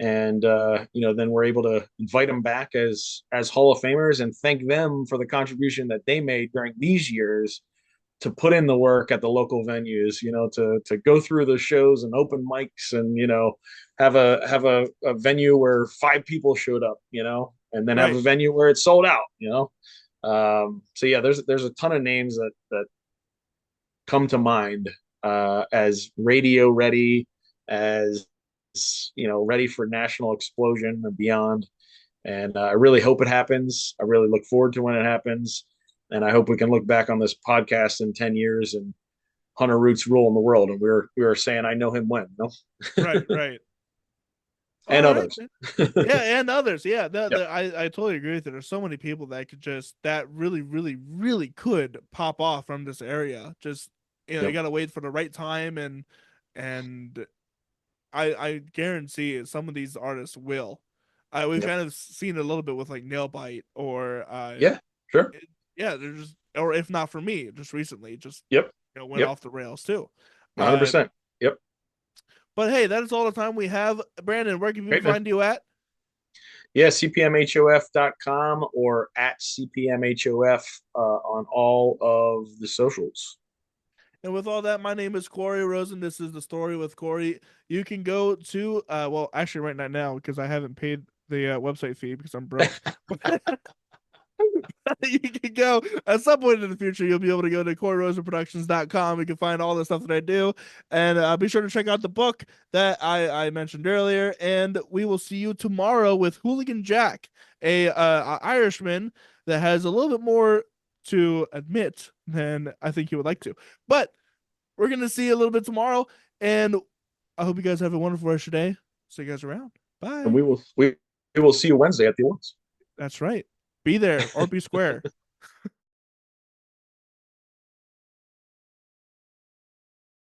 And then we're able to invite them back as Hall of Famers and thank them for the contribution that they made during these years to put in the work at the local venues, to go through the shows and open mics and have a venue where 5 people showed up, and then have Right. a venue where it's sold out. So yeah, there's a ton of names that come to mind as radio ready, as ready for national explosion and beyond. And I really hope it happens. I really look forward to when it happens. And I hope we can look back on this podcast in 10 years and Hunter Roots rule in the world. And we were saying, I know him when, no? Right, right. And All right, others. man. Yeah, and others. Yeah, Yep. I totally agree with you. There's so many people that really, really, really could pop off from this area. Just you Yep. gotta wait for the right time, and I guarantee some of these artists will. We've Yep. kind of seen it a little bit with like Nailbite or Yeah. Sure. yeah, they're just, or if not for me, just recently, just Yep. went Yep. off the rails too. Uh, 100%. Yep. but hey, that is all the time we have. Brandon, where can people Great, man. find you at? Yeah, cpmhof.com or at cpmhof on all of the socials. And with all that, my name is Corey Rosen. This is the story with Corey. You can go to well, actually, right now because I haven't paid the website fee because I'm broke. You can go at some point in the future. You'll be able to go to CoreyRosenProductions.com. You can find all the stuff that I do, and be sure to check out the book that I mentioned earlier. And we will see you tomorrow with Hooligan Jack, a Irishman that has a little bit more to admit than I think you would like to. But we're gonna see you a little bit tomorrow, and I hope you guys have a wonderful rest of your day. See you guys around. And Bye. we will see you Wednesday at the awards. That's right. Be there or be square.